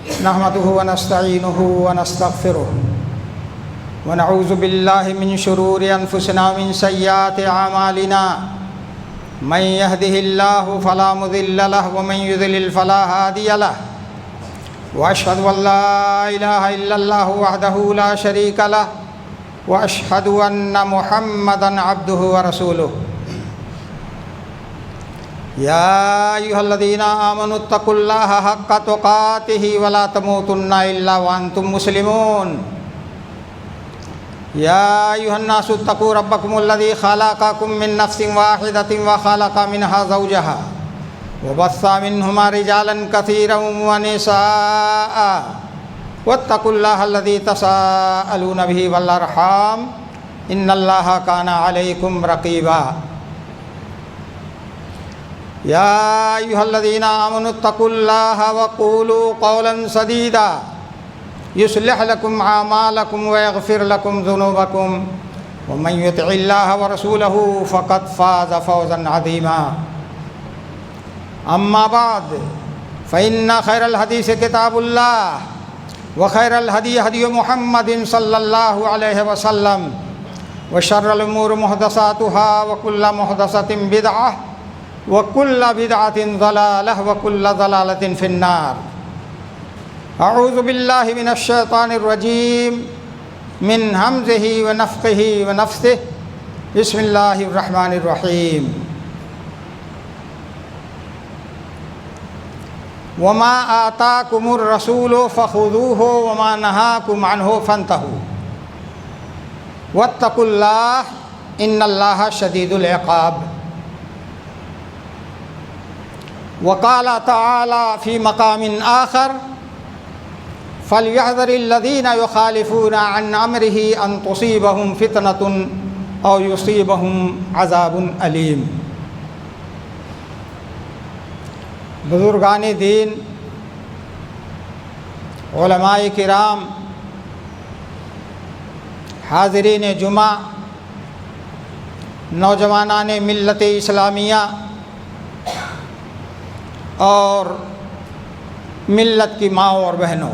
نحمده ونستعينه ونستغفره ونعوذ بالله من شرور أنفسنا ومن سيئات أعمالنا من يهده الله فلا مضل له ومن يضلل فلا هادي له وأشهد أن لا إله إلا الله وحده لا شريك له وأشهد أن محمدا عبده ورسوله يا أيها الذين آمنوا اتقوا الله حق تقاته ولا تموتن إلا وأنتم مسلمون يا أيها الناس اتقوا ربكم الذي خلقكم من نفس واحدة وخلق منها زوجها وبث منهما رجالا كثيرا ونساء واتقوا الله الذي تساءلون به والأرحام إن الله كان عليكم رقيبا يا أيها الذين آمنوا اتقوا الله وقولوا قولا سديدا يصلح لكم أعمالكم ويغفر لكم ذنوبكم ومن يطع الله ورسوله فقد فاز فوزا عظيما أما بعد فإن خير الحديث كتاب الله وخير الهدي هدي محمد صلى الله عليه وسلم وشر الأمور محدثاتها وكل محدثة بدعة وكل بدعة ضلالة وكل ضلالة في النار أعوذ بالله من الشيطان الرجيم من همزه ونفخه ونفثه بسم الله الرحمن الرحيم وما آتاكم الرسول فخذوه وما نهاكم عنه فانتهوا واتقوا الله إن الله شديد العقاب وقال تعالى في مقام آخر فليحذر الذين يخالفون عن أمره أن تصيبهم فتنة أو يصيبهم عذاب أليم بزرگان دین، علماء کرام، حاضرین جمعہ، نوجوانان ملت اسلامیہ اور ملت کی ماں اور بہنوں،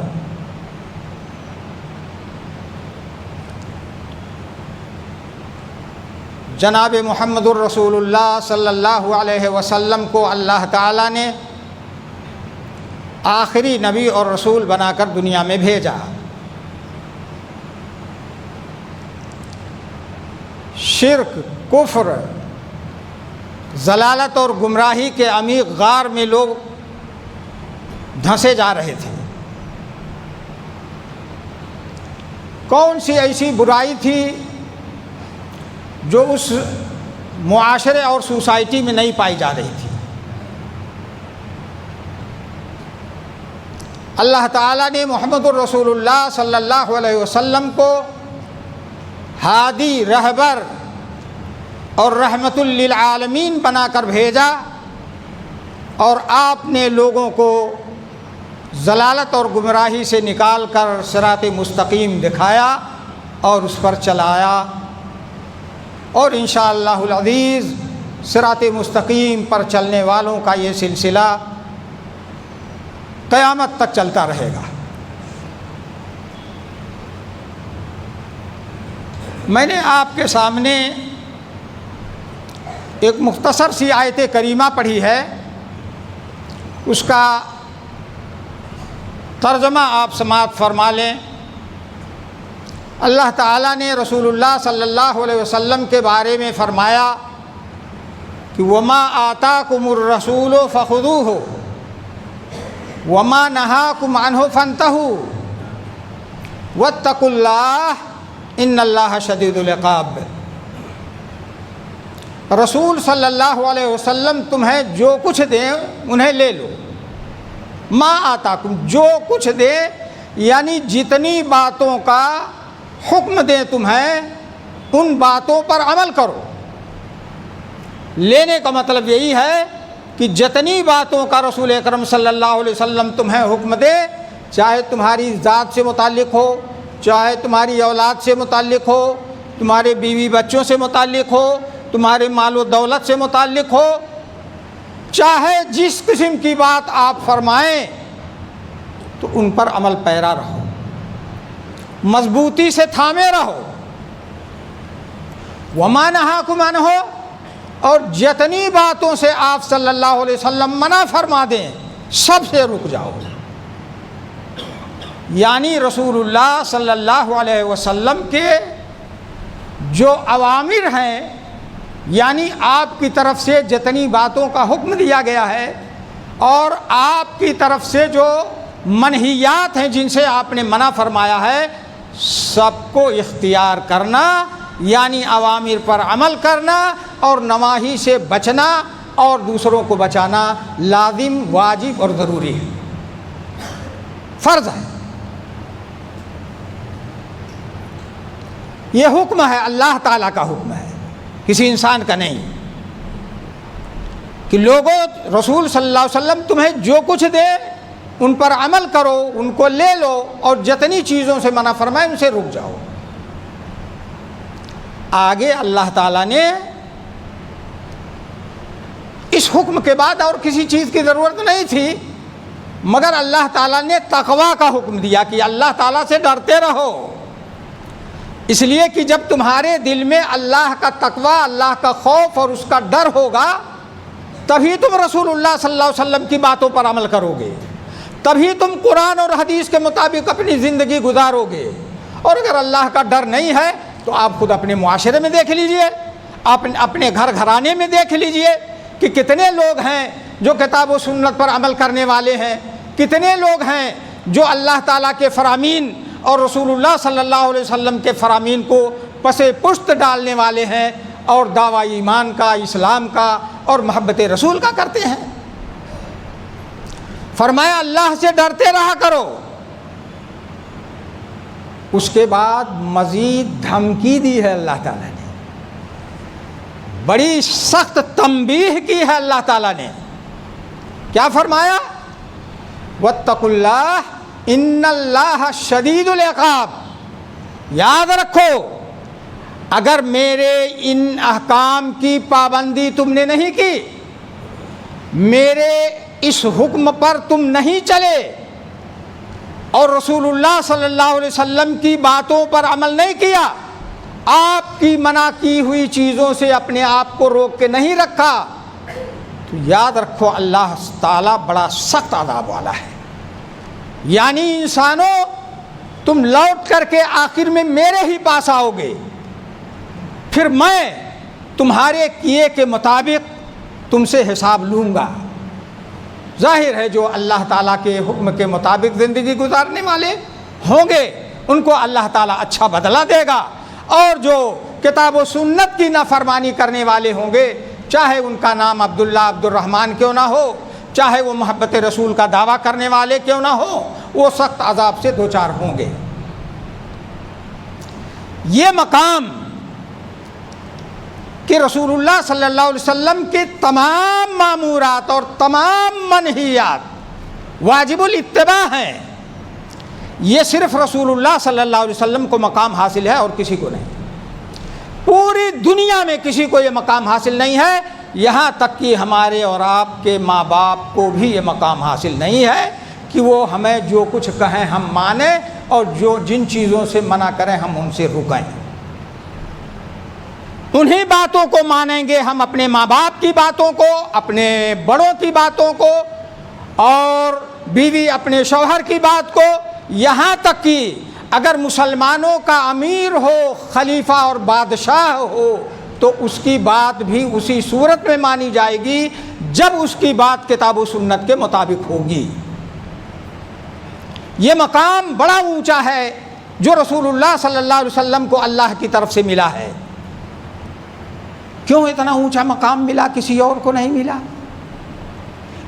جناب محمد الرسول اللہ صلی اللہ علیہ وسلم کو اللہ تعالیٰ نے آخری نبی اور رسول بنا کر دنیا میں بھیجا۔ شرک، کفر، ضلالت اور گمراہی کے عمیق غار میں لوگ دھنسے جا رہے تھے۔ کون سی ایسی برائی تھی جو اس معاشرے اور سوسائٹی میں نہیں پائی جا رہی تھی؟ اللہ تعالیٰ نے محمد الرسول اللہ صلی اللہ علیہ وسلم کو ہادی، رہبر اور رحمت للعالمین بنا کر بھیجا، اور آپ نے لوگوں کو ضلالت اور گمراہی سے نکال کر صراط مستقیم دکھایا اور اس پر چلایا، اور انشاءاللہ العزیز صراط مستقیم پر چلنے والوں کا یہ سلسلہ قیامت تک چلتا رہے گا۔ میں نے آپ کے سامنے ایک مختصر سی آیت کریمہ پڑھی ہے، اس کا ترجمہ آپ سماعت فرما لیں۔ اللہ تعالیٰ نے رسول اللہ صلی اللہ علیہ وسلم کے بارے میں فرمایا کہ وما آتاکم الرسول فخذوہ وما نہاکم عنہ فانتہوا واتقوا اللہ ان اللہ شدید العقاب۔ رسول صلی اللہ علیہ وسلم تمہیں جو کچھ دیں انہیں لے لو۔ ما آتاکم، جو کچھ دے یعنی جتنی باتوں کا حکم دیں تمہیں، ان باتوں پر عمل کرو۔ لینے کا مطلب یہی ہے کہ جتنی باتوں کا رسول اکرم صلی اللہ علیہ وسلم تمہیں حکم دے، چاہے تمہاری ذات سے متعلق ہو، چاہے تمہاری اولاد سے متعلق ہو، تمہارے بیوی بچوں سے متعلق ہو، تمہارے مال و دولت سے متعلق ہو، چاہے جس قسم کی بات آپ فرمائیں تو ان پر عمل پیرا رہو، مضبوطی سے تھامے رہو۔ وما نہاکم عنہ، اور جتنی باتوں سے آپ صلی اللہ علیہ وسلم منع فرما دیں سب سے رک جاؤ۔ یعنی رسول اللہ صلی اللہ علیہ وسلم کے جو اوامر ہیں، یعنی آپ کی طرف سے جتنی باتوں کا حکم دیا گیا ہے اور آپ کی طرف سے جو منہیات ہیں جن سے آپ نے منع فرمایا ہے، سب کو اختیار کرنا، یعنی اوامر پر عمل کرنا اور نواہی سے بچنا اور دوسروں کو بچانا لازم، واجب اور ضروری ہے، فرض ہے۔ یہ حکم ہے، اللہ تعالیٰ کا حکم ہے، کسی انسان کا نہیں، کہ لوگوں رسول صلی اللہ علیہ وسلم تمہیں جو کچھ دے ان پر عمل کرو، ان کو لے لو، اور جتنی چیزوں سے منع فرمائے ان سے رک جاؤ۔ آگے اللہ تعالیٰ نے اس حکم کے بعد اور کسی چیز کی ضرورت نہیں تھی، مگر اللہ تعالیٰ نے تقویٰ کا حکم دیا کہ اللہ تعالیٰ سے ڈرتے رہو، اس لیے کہ جب تمہارے دل میں اللہ کا تقویٰ، اللہ کا خوف اور اس کا ڈر ہوگا تبھی تم رسول اللہ صلی اللہ علیہ وسلم کی باتوں پر عمل کرو گے، تبھی تم قرآن اور حدیث کے مطابق اپنی زندگی گزارو گے۔ اور اگر اللہ کا ڈر نہیں ہے تو آپ خود اپنے معاشرے میں دیکھ لیجئے، اپنے گھر گھرانے میں دیکھ لیجئے کہ کتنے لوگ ہیں جو کتاب و سنت پر عمل کرنے والے ہیں، کتنے لوگ ہیں جو اللہ تعالیٰ کے فرامین اور رسول اللہ صلی اللہ علیہ وسلم کے فرامین کو پس پشت ڈالنے والے ہیں اور دعویٰ ایمان کا، اسلام کا اور محبت رسول کا کرتے ہیں۔ فرمایا اللہ سے ڈرتے رہا کرو۔ اس کے بعد مزید دھمکی دی ہے اللہ تعالیٰ نے، بڑی سخت تنبیہ کی ہے اللہ تعالیٰ نے۔ کیا فرمایا؟ واتقوا اللہ ان اللہ شدید العقاب۔ یاد رکھو اگر میرے ان احکام کی پابندی تم نے نہیں کی، میرے اس حکم پر تم نہیں چلے اور رسول اللہ صلی اللہ علیہ وسلم کی باتوں پر عمل نہیں کیا، آپ کی منع کی ہوئی چیزوں سے اپنے آپ کو روک کے نہیں رکھا، تو یاد رکھو اللہ تعالیٰ بڑا سخت عذاب والا ہے۔ یعنی انسانوں تم لوٹ کر کے آخر میں میرے ہی پاس آؤ گے، پھر میں تمہارے کیے کے مطابق تم سے حساب لوں گا۔ ظاہر ہے جو اللہ تعالیٰ کے حکم کے مطابق زندگی گزارنے والے ہوں گے ان کو اللہ تعالیٰ اچھا بدلہ دے گا، اور جو کتاب و سنت کی نافرمانی کرنے والے ہوں گے، چاہے ان کا نام عبداللہ عبد الرحمن کیوں نہ ہو، چاہے وہ محبت رسول کا دعویٰ کرنے والے کیوں نہ ہو، وہ سخت عذاب سے دوچار ہوں گے۔ یہ مقام کہ رسول اللہ صلی اللہ علیہ وسلم کے تمام مامورات اور تمام منہیات واجب الاتباع ہیں، یہ صرف رسول اللہ صلی اللہ علیہ وسلم کو مقام حاصل ہے اور کسی کو نہیں، پوری دنیا میں کسی کو یہ مقام حاصل نہیں ہے، یہاں تک کہ ہمارے اور آپ کے ماں باپ کو بھی یہ مقام حاصل نہیں ہے کہ وہ ہمیں جو کچھ کہیں ہم مانیں اور جن چیزوں سے منع کریں ہم ان سے رکیں۔ انہی باتوں کو مانیں گے ہم، اپنے ماں باپ کی باتوں کو، اپنے بڑوں کی باتوں کو، اور بیوی اپنے شوہر کی بات کو، یہاں تک کہ اگر مسلمانوں کا امیر ہو، خلیفہ اور بادشاہ ہو تو اس کی بات بھی اسی صورت میں مانی جائے گی جب اس کی بات کتاب و سنت کے مطابق ہوگی۔ یہ مقام بڑا اونچا ہے جو رسول اللہ صلی اللہ علیہ وسلم کو اللہ کی طرف سے ملا ہے۔ کیوں اتنا اونچا مقام ملا، کسی اور کو نہیں ملا؟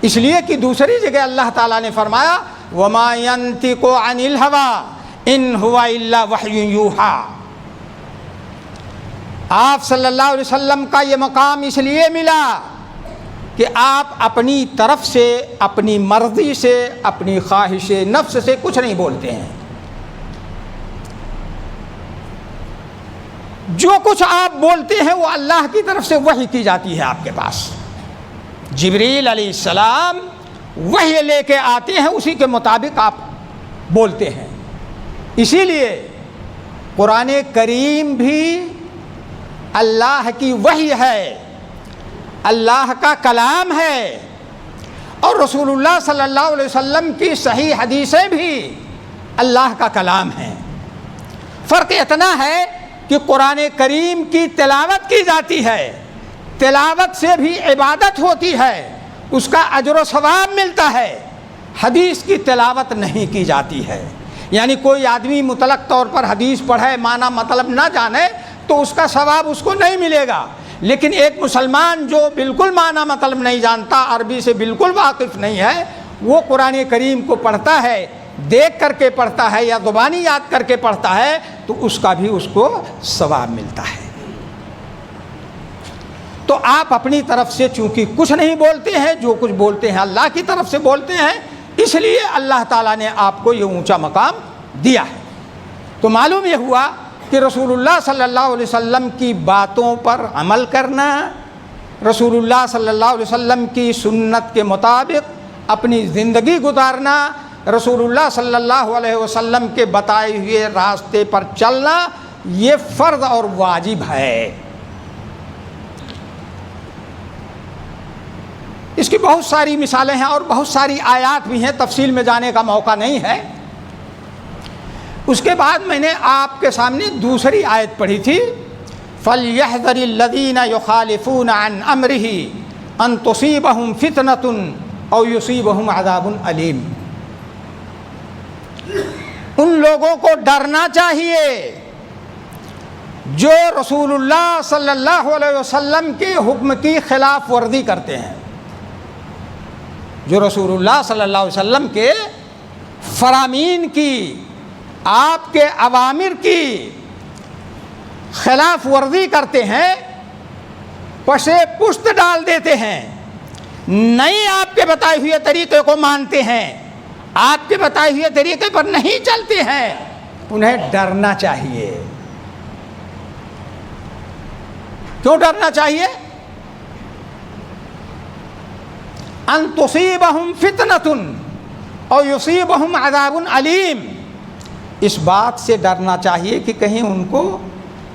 اس لیے کہ دوسری جگہ اللہ تعالیٰ نے فرمایا وَمَا يَنْطِقُ عَنِ الْهَوَىٰ إِنْ هُوَ إِلَّا وَحْيٌ يُوحَىٰ۔ آپ صلی اللہ علیہ وسلم کا یہ مقام اس لیے ملا کہ آپ اپنی طرف سے، اپنی مرضی سے، اپنی خواہش نفس سے کچھ نہیں بولتے ہیں، جو کچھ آپ بولتے ہیں وہ اللہ کی طرف سے وحی کی جاتی ہے آپ کے پاس۔ جبریل علیہ السلام وحی لے کے آتے ہیں، اسی کے مطابق آپ بولتے ہیں۔ اسی لیے قرآن کریم بھی اللہ کی وحی ہے، اللہ کا کلام ہے، اور رسول اللہ صلی اللہ علیہ وسلم کی صحیح حدیثیں بھی اللہ کا کلام ہیں۔ فرق اتنا ہے کہ قرآن کریم کی تلاوت کی جاتی ہے، تلاوت سے بھی عبادت ہوتی ہے، اس کا اجر و ثواب ملتا ہے۔ حدیث کی تلاوت نہیں کی جاتی ہے، یعنی کوئی آدمی مطلق طور پر حدیث پڑھے، معنی مطلب نہ جانے تو اس کا ثواب اس کو نہیں ملے گا، لیکن ایک مسلمان جو بالکل معنی مطلب نہیں جانتا، عربی سے بالکل واقف نہیں ہے، وہ قرآن کریم کو پڑھتا ہے، دیکھ کر کے پڑھتا ہے یا زبانی یاد کر کے پڑھتا ہے، تو اس کا بھی اس کو ثواب ملتا ہے۔ تو آپ اپنی طرف سے چونکہ کچھ نہیں بولتے ہیں، جو کچھ بولتے ہیں اللہ کی طرف سے بولتے ہیں، اس لیے اللہ تعالیٰ نے آپ کو یہ اونچا مقام دیا ہے۔ تو معلوم یہ ہوا کہ رسول اللہ صلی اللہ علیہ وسلم کی باتوں پر عمل کرنا، رسول اللہ صلی اللہ علیہ وسلم کی سنت کے مطابق اپنی زندگی گزارنا، رسول اللہ صلی اللہ علیہ وسلم کے بتائے ہوئے راستے پر چلنا، یہ فرض اور واجب ہے۔ اس کی بہت ساری مثالیں ہیں اور بہت ساری آیات بھی ہیں، تفصیل میں جانے کا موقع نہیں ہے۔ اس کے بعد میں نے آپ کے سامنے دوسری آیت پڑھی تھی، فَلْيَحْذَرِ الَّذِينَ يُخَالِفُونَ عَنْ أَمْرِهِ أَن تُصِيبَهُمْ فِتْنَةٌ أَوْ يُصِيبَهُمْ عَذَابٌ أَلِيمٌ۔ ان لوگوں کو ڈرنا چاہیے جو رسول اللہ صلی اللہ علیہ وسلم کے حکم کی خلاف ورزی کرتے ہیں، جو رسول اللہ صلی اللہ علیہ وسلم کے فرامین کی، آپ کے اوامر کی خلاف ورزی کرتے ہیں، پشے پشت ڈال دیتے ہیں، نہیں آپ کے بتائے ہوئے طریقے کو مانتے ہیں، آپ کے بتائے ہوئے طریقے پر نہیں چلتے ہیں، انہیں ڈرنا چاہیے۔ کیوں ڈرنا چاہیے؟ ان تصیبہم فتنۃ او یصیبہم عذاب علیم، اس بات سے ڈرنا چاہیے کہ کہیں ان کو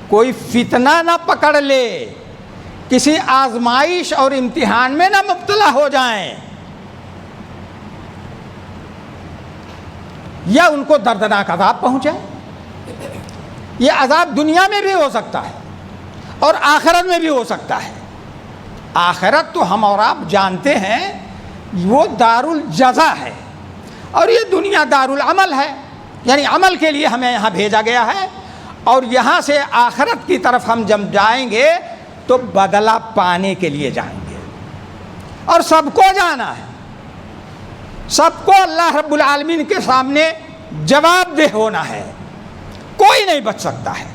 کوئی فتنہ نہ پکڑ لے، کسی آزمائش اور امتحان میں نہ مبتلا ہو جائیں، یا ان کو دردناک عذاب پہنچے۔ یہ عذاب دنیا میں بھی ہو سکتا ہے اور آخرت میں بھی ہو سکتا ہے۔ آخرت تو ہم اور آپ جانتے ہیں وہ دار الجزا ہے، اور یہ دنیا دار العمل ہے، یعنی عمل کے لیے ہمیں یہاں بھیجا گیا ہے، اور یہاں سے آخرت کی طرف ہم جب جائیں گے تو بدلہ پانے کے لیے جائیں گے، اور سب کو جانا ہے، سب کو اللہ رب العالمین کے سامنے جواب دہ ہونا ہے، کوئی نہیں بچ سکتا ہے۔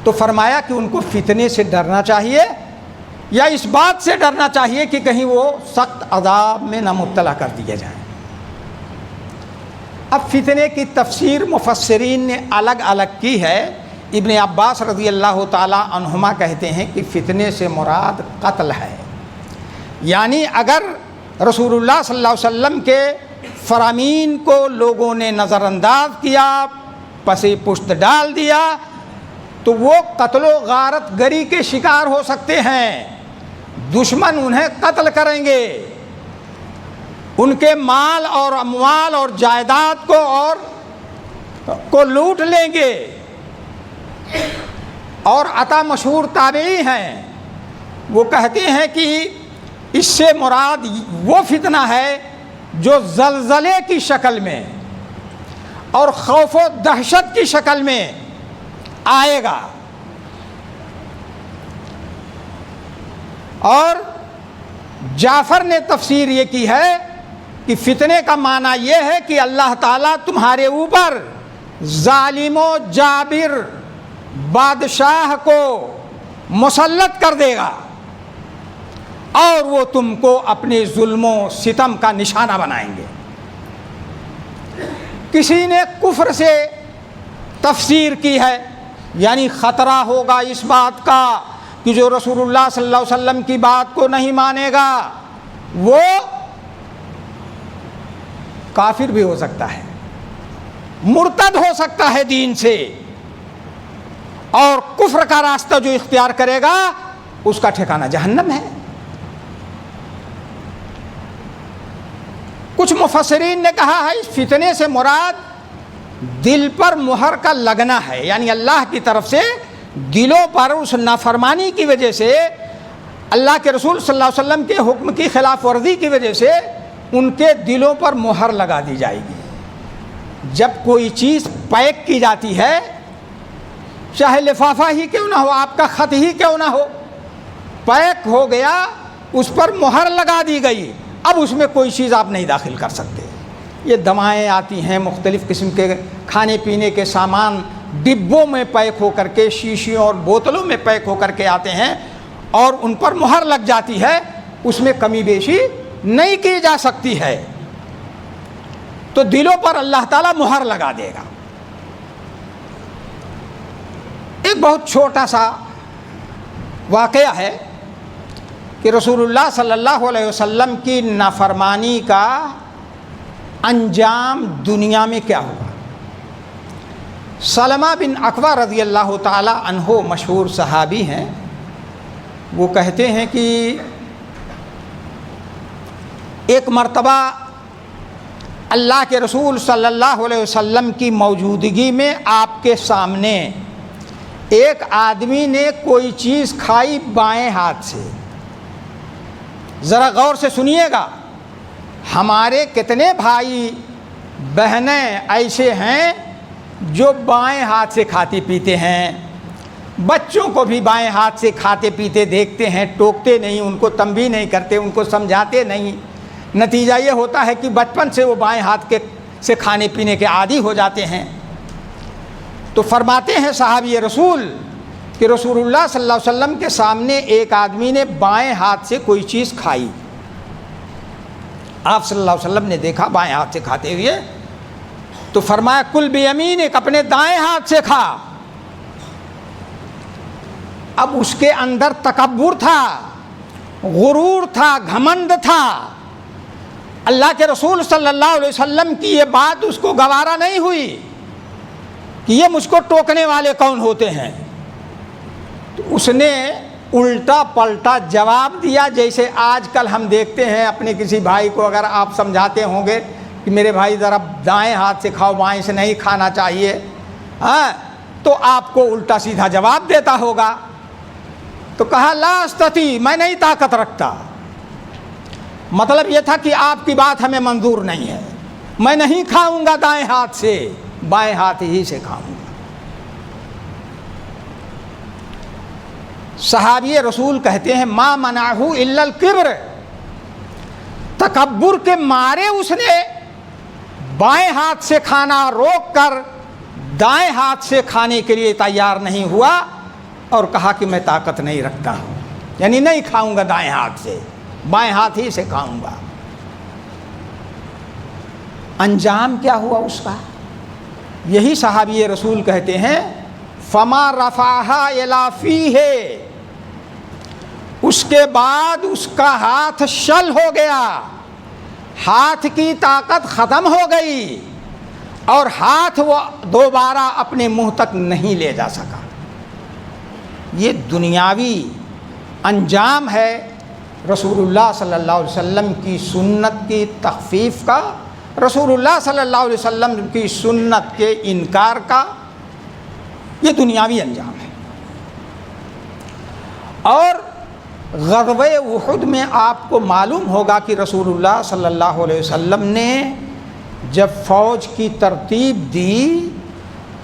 تو فرمایا کہ ان کو فتنے سے ڈرنا چاہیے، یا اس بات سے ڈرنا چاہیے کہ کہیں وہ سخت عذاب میں نہ مبتلا کر دیے جائیں۔ اب فتنے کی تفسیر مفسرین نے الگ الگ کی ہے۔ ابن عباس رضی اللہ تعالی عنہما کہتے ہیں کہ فتنے سے مراد قتل ہے، یعنی اگر رسول اللہ صلی اللہ علیہ وسلم کے فرامین کو لوگوں نے نظر انداز کیا، پسے پشت ڈال دیا، تو وہ قتل و غارت گری کے شکار ہو سکتے ہیں، دشمن انہیں قتل کریں گے، ان کے مال اور اموال اور جائیداد کو لوٹ لیں گے۔ اور عطا مشہور تابعی ہیں، وہ کہتے ہیں کہ اس سے مراد وہ فتنہ ہے جو زلزلے کی شکل میں اور خوف و دہشت کی شکل میں آئے گا۔ اور جعفر نے تفسیر یہ کی ہے کہ فتنے کا معنی یہ ہے کہ اللہ تعالیٰ تمہارے اوپر ظالم و جابر بادشاہ کو مسلط کر دے گا، اور وہ تم کو اپنے ظلم و ستم کا نشانہ بنائیں گے۔ کسی نے کفر سے تفسیر کی ہے، یعنی خطرہ ہوگا اس بات کا کہ جو رسول اللہ صلی اللہ علیہ وسلم کی بات کو نہیں مانے گا وہ کافر بھی ہو سکتا ہے، مرتد ہو سکتا ہے دین سے، اور کفر کا راستہ جو اختیار کرے گا اس کا ٹھکانہ جہنم ہے۔ کچھ مفسرین نے کہا ہے اس فتنے سے مراد دل پر مہر کا لگنا ہے، یعنی اللہ کی طرف سے دلوں پر اس نافرمانی کی وجہ سے، اللہ کے رسول صلی اللہ علیہ وسلم کے حکم کی خلاف ورزی کی وجہ سے ان کے دلوں پر مہر لگا دی جائے گی۔ جب کوئی چیز پیک کی جاتی ہے، چاہے لفافہ ہی کیوں نہ ہو، آپ کا خط ہی کیوں نہ ہو، پیک ہو گیا، اس پر مہر لگا دی گئی، اب اس میں کوئی چیز آپ نہیں داخل کر سکتے۔ یہ دوائیں آتی ہیں، مختلف قسم کے کھانے پینے کے سامان ڈبوں میں پیک ہو کر کے، شیشیوں اور بوتلوں میں پیک ہو کر کے آتے ہیں، اور ان پر مہر لگ جاتی ہے، اس میں کمی بیشی نہیں کی جا سکتی ہے، تو دلوں پر اللہ تعالیٰ مہر لگا دے گا۔ ایک بہت چھوٹا سا واقعہ ہے کہ رسول اللہ صلی اللہ علیہ وسلم کی نافرمانی کا انجام دنیا میں کیا ہوا۔ سلمہ بن اکوع رضی اللہ تعالی عنہ مشہور صحابی ہیں، وہ کہتے ہیں کہ ایک مرتبہ اللہ کے رسول صلی اللہ علیہ وسلم کی موجودگی میں آپ کے سامنے ایک آدمی نے کوئی چیز کھائی بائیں ہاتھ سے۔ ذرا غور سے سنیے گا، ہمارے کتنے بھائی بہنیں ایسے ہیں جو بائیں ہاتھ سے کھاتے پیتے ہیں، بچوں کو بھی بائیں ہاتھ سے کھاتے پیتے دیکھتے ہیں، ٹوکتے نہیں، ان کو تنبیہ نہیں کرتے، ان کو سمجھاتے نہیں، نتیجہ یہ ہوتا ہے کہ بچپن سے وہ بائیں ہاتھ سے کھانے پینے کے عادی ہو جاتے ہیں۔ تو فرماتے ہیں صحابی رسول کہ رسول اللہ صلی اللہ علیہ وسلم کے سامنے ایک آدمی نے بائیں ہاتھ سے کوئی چیز کھائی، آپ صلی اللہ علیہ وسلم نے دیکھا بائیں ہاتھ سے کھاتے ہوئے، تو فرمایا کل بیمینک، اپنے دائیں ہاتھ سے کھا۔ اب اس کے اندر تکبر تھا، غرور تھا، گھمنڈ تھا، اللہ کے رسول صلی اللہ علیہ وسلم کی یہ بات اس کو گوارا نہیں ہوئی کہ یہ مجھ کو ٹوکنے والے کون ہوتے ہیں، تو اس نے الٹا پلٹا جواب دیا، جیسے آج کل ہم دیکھتے ہیں اپنے کسی بھائی کو اگر آپ سمجھاتے ہوں گے کہ میرے بھائی ذرا دائیں ہاتھ سے کھاؤ، بائیں سے نہیں کھانا چاہیے، تو آپ کو الٹا سیدھا جواب دیتا ہوگا۔ تو کہا لا استطیع، میں نہیں طاقت رکھتا، مطلب یہ تھا کہ آپ کی بات ہمیں منظور نہیں ہے، میں نہیں کھاؤں گا دائیں ہاتھ سے، بائیں ہاتھ ہی سے کھاؤں گا۔ صحابی رسول کہتے ہیں ما منعہ الا الکبر، تکبر کے مارے اس نے بائیں ہاتھ سے کھانا روک کر دائیں ہاتھ سے کھانے کے لیے تیار نہیں ہوا، اور کہا کہ میں طاقت نہیں رکھتا ہوں، یعنی نہیں کھاؤں گا دائیں ہاتھ سے، بائیں ہاتھ ہی سے کھاؤں گا۔ انجام کیا ہوا اس کا؟ یہی صحابی رسول کہتے ہیں فما رفعہا الی فیہ، اس کے بعد اس کا ہاتھ شل ہو گیا، ہاتھ کی طاقت ختم ہو گئی، اور ہاتھ وہ دوبارہ اپنے منہ تک نہیں لے جا سکا۔ یہ دنیاوی انجام ہے رسول اللہ صلی اللہ علیہ وسلم کی سنت کی تخفیف کا، رسول اللہ صلی اللہ علیہ وسلم کی سنت کے انکار کا، یہ دنیاوی انجام ہے۔ اور غزوہ احد میں آپ کو معلوم ہوگا کہ رسول اللہ صلی اللہ علیہ وسلم نے جب فوج کی ترتیب دی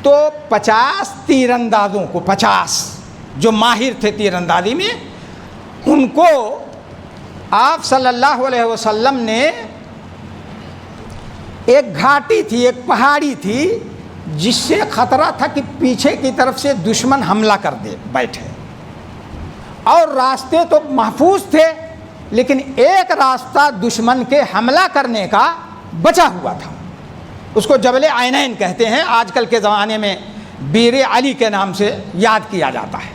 تو 50 تیر اندازوں کو، 50 جو ماہر تھے تیر اندازی میں، ان کو آپ صلی اللہ علیہ وسلم نے، ایک گھاٹی تھی، ایک پہاڑی تھی جس سے خطرہ تھا کہ پیچھے کی طرف سے دشمن حملہ کر دے بیٹھے، اور راستے تو محفوظ تھے لیکن ایک راستہ دشمن کے حملہ کرنے کا بچا ہوا تھا، اس کو جبل عینین کہتے ہیں، آج کل کے زمانے میں بیر علی کے نام سے یاد کیا جاتا ہے۔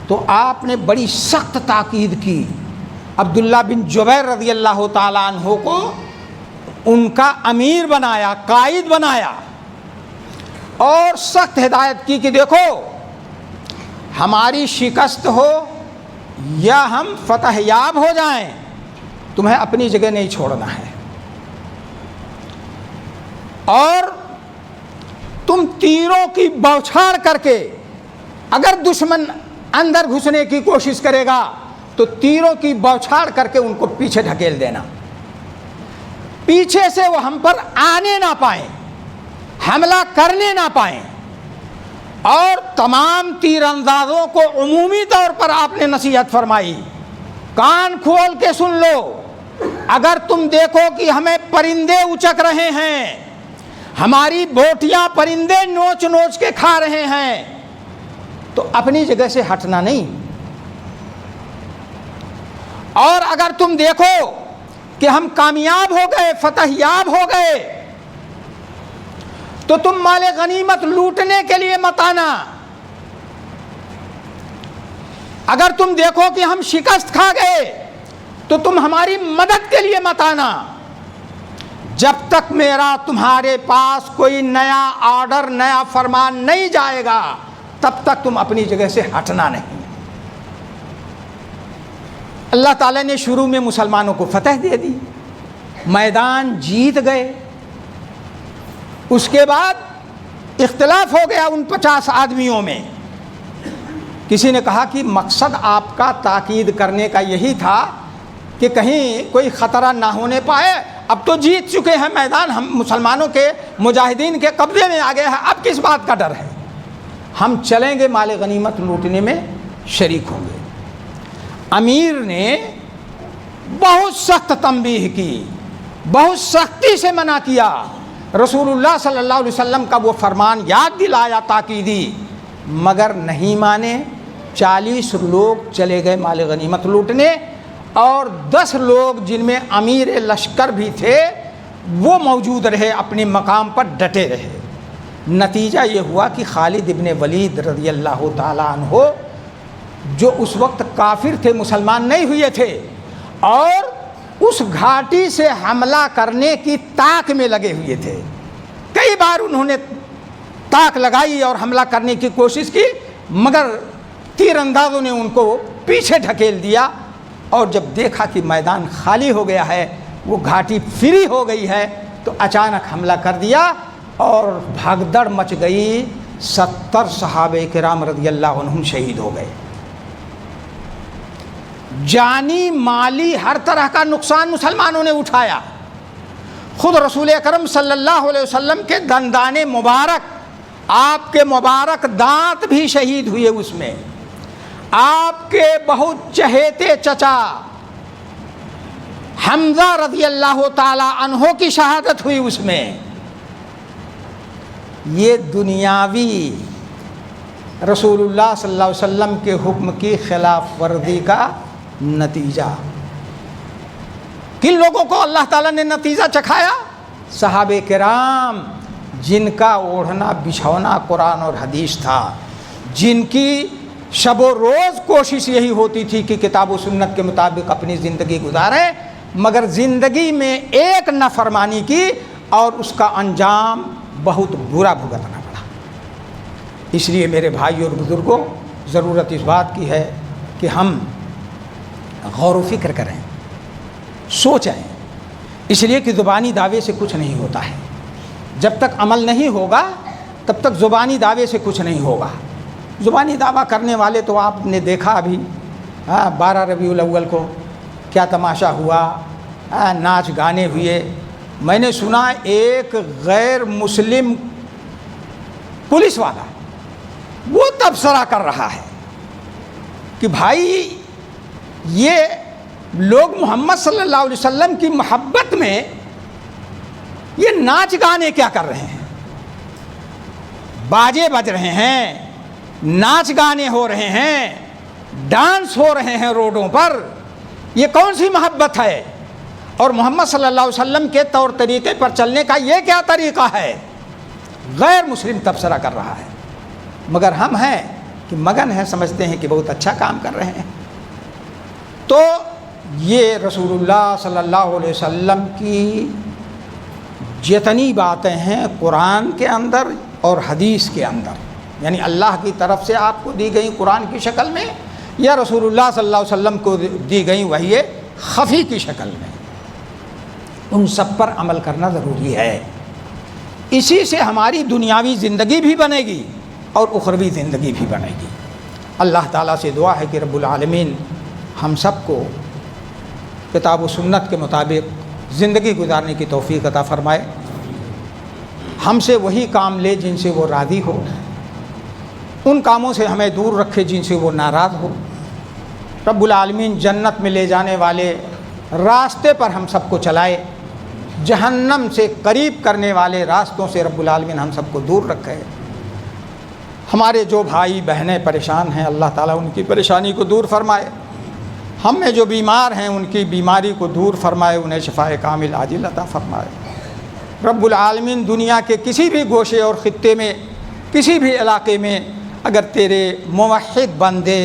تو آپ نے بڑی سخت تاکید کی، عبداللہ بن جبیر رضی اللہ تعالیٰ عنہ کو ان کا امیر بنایا، قائد بنایا، اور سخت ہدایت کی کہ دیکھو ہماری شکست ہو یا ہم فتح یاب ہو جائیں، تمہیں اپنی جگہ نہیں چھوڑنا ہے، اور تم تیروں کی بوچھاڑ کر کے اگر دشمن اندر گھسنے کی کوشش کرے گا تو تیروں کی بوچھاڑ کر کے ان کو پیچھے ڈھکیل دینا، پیچھے سے وہ ہم پر آنے نہ پائیں، حملہ کرنے نہ پائیں۔ اور تمام تیر اندازوں کو عمومی طور پر آپ نے نصیحت فرمائی، کان کھول کے سن لو، اگر تم دیکھو کہ ہمیں پرندے اچک رہے ہیں، ہماری بوٹیاں پرندے نوچ نوچ کے کھا رہے ہیں، تو اپنی جگہ سے ہٹنا نہیں، اور اگر تم دیکھو کہ ہم کامیاب ہو گئے، فتح یاب ہو گئے، تو تم مال غنیمت لوٹنے کے لیے مت آنا، اگر تم دیکھو کہ ہم شکست کھا گئے تو تم ہماری مدد کے لیے مت آنا، جب تک میرا تمہارے پاس کوئی نیا آرڈر، نیا فرمان نہیں جائے گا تب تک تم اپنی جگہ سے ہٹنا نہیں۔ اللہ تعالیٰ نے شروع میں مسلمانوں کو فتح دے دی، میدان جیت گئے، اس کے بعد اختلاف ہو گیا ان 50 آدمیوں میں، کسی نے کہا کہ مقصد آپ کا تاکید کرنے کا یہی تھا کہ کہیں کوئی خطرہ نہ ہونے پائے، اب تو جیت چکے ہیں میدان، ہم مسلمانوں کے مجاہدین کے قبضے میں آ گئے ہیں، اب کس بات کا ڈر ہے، ہم چلیں گے مال غنیمت لوٹنے میں شریک ہوں گے۔ امیر نے بہت سخت تنبیہ کی، بہت سختی سے منع کیا، رسول اللہ صلی اللہ علیہ وسلم کا وہ فرمان یاد دلایا تاکیدی، مگر نہیں مانے۔ 40 لوگ چلے گئے مال غنیمت لوٹنے، اور 10 لوگ جن میں امیر لشکر بھی تھے وہ موجود رہے، اپنے مقام پر ڈٹے رہے۔ نتیجہ یہ ہوا کہ خالد ابن ولید رضی اللہ تعالیٰ عنہ، جو اس وقت کافر تھے، مسلمان نہیں ہوئے تھے، اور اس گھاٹی سے حملہ کرنے کی طاق میں لگے ہوئے تھے، کئی بار انہوں نے طاق لگائی اور حملہ کرنے کی کوشش کی، مگر تیر اندازوں نے ان کو پیچھے ڈھکیل دیا، اور جب دیکھا کہ میدان خالی ہو گیا ہے، وہ گھاٹی فری ہو گئی ہے، تو اچانک حملہ کر دیا اور بھگدڑ مچ گئی، 70 صحابہ کرام رضی اللہ عنہم شہید ہو گئے۔ جانی مالی ہر طرح کا نقصان مسلمانوں نے اٹھایا، خود رسول اکرم صلی اللہ علیہ وسلم کے دندان مبارک، آپ کے مبارک دانت بھی شہید ہوئے اس میں، آپ کے بہت چہیتے چچا حمزہ رضی اللہ تعالی عنہ کی شہادت ہوئی اس میں۔ یہ دنیاوی رسول اللہ صلی اللہ علیہ وسلم کے حکم کی خلاف ورزی کا نتیجہ۔ کن لوگوں کو اللہ تعالیٰ نے نتیجہ چکھایا؟ صحابہ کرام، جن کا اوڑھنا بچھونا قرآن اور حدیث تھا، جن کی شب و روز کوشش یہی ہوتی تھی کہ کتاب و سنت کے مطابق اپنی زندگی گزاریں، مگر زندگی میں ایک نافرمانی کی اور اس کا انجام بہت برا بھگتنا پڑا۔ اس لیے میرے بھائی اور بزرگوں، ضرورت اس بات کی ہے کہ ہم غور و فکر کریں، سوچیں، اس لیے کہ زبانی دعوے سے کچھ نہیں ہوتا ہے، جب تک عمل نہیں ہوگا تب تک زبانی دعوے سے کچھ نہیں ہوگا۔ زبانی دعویٰ کرنے والے تو آپ نے دیکھا ابھی 12 ربیع الاول کو کیا تماشا ہوا، ناچ گانے ہوئے۔ میں نے سنا ایک غیر مسلم پولیس والا وہ تبصرہ کر رہا ہے کہ بھائی یہ لوگ محمد صلی اللہ علیہ وسلم کی محبت میں یہ ناچ گانے کیا کر رہے ہیں، باجے بج رہے ہیں، ناچ گانے ہو رہے ہیں، ڈانس ہو رہے ہیں روڈوں پر، یہ کون سی محبت ہے؟ اور محمد صلی اللہ علیہ وسلم کے طور طریقے پر چلنے کا یہ کیا طریقہ ہے؟ غیر مسلم تبصرہ کر رہا ہے، مگر ہم ہیں کہ مگن ہیں، سمجھتے ہیں کہ بہت اچھا کام کر رہے ہیں۔ تو یہ رسول اللہ صلی اللہ علیہ وسلم کی جتنی باتیں ہیں قرآن کے اندر اور حدیث کے اندر، یعنی اللہ کی طرف سے آپ کو دی گئی قرآن کی شکل میں یا رسول اللہ صلی اللہ علیہ وسلم کو دی گئی وحی خفی کی شکل میں، ان سب پر عمل کرنا ضروری ہے۔ اسی سے ہماری دنیاوی زندگی بھی بنے گی اور اخروی زندگی بھی بنے گی۔ اللہ تعالیٰ سے دعا ہے کہ رب العالمین ہم سب کو کتاب و سنت کے مطابق زندگی گزارنے کی توفیق عطا فرمائے، ہم سے وہی کام لے جن سے وہ راضی ہو، ان کاموں سے ہمیں دور رکھے جن سے وہ ناراض ہو۔ رب العالمین جنت میں لے جانے والے راستے پر ہم سب کو چلائے، جہنم سے قریب کرنے والے راستوں سے رب العالمین ہم سب کو دور رکھے۔ ہمارے جو بھائی بہنیں پریشان ہیں اللہ تعالیٰ ان کی پریشانی کو دور فرمائے، ہم میں جو بیمار ہیں ان کی بیماری کو دور فرمائے، انہیں شفائے کامل عاجل عطا فرمائے۔ رب العالمین دنیا کے کسی بھی گوشے اور خطے میں، کسی بھی علاقے میں اگر تیرے موحد بندے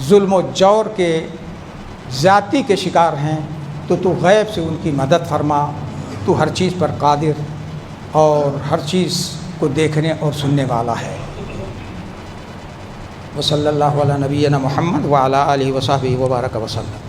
ظلم و جور کے ذاتی کے شکار ہیں تو غیب سے ان کی مدد فرما، تو ہر چیز پر قادر اور ہر چیز کو دیکھنے اور سننے والا ہے۔ وصلی اللہ علی نبینا محمد وعلی آلہ وصحبہ وبارک وسلم۔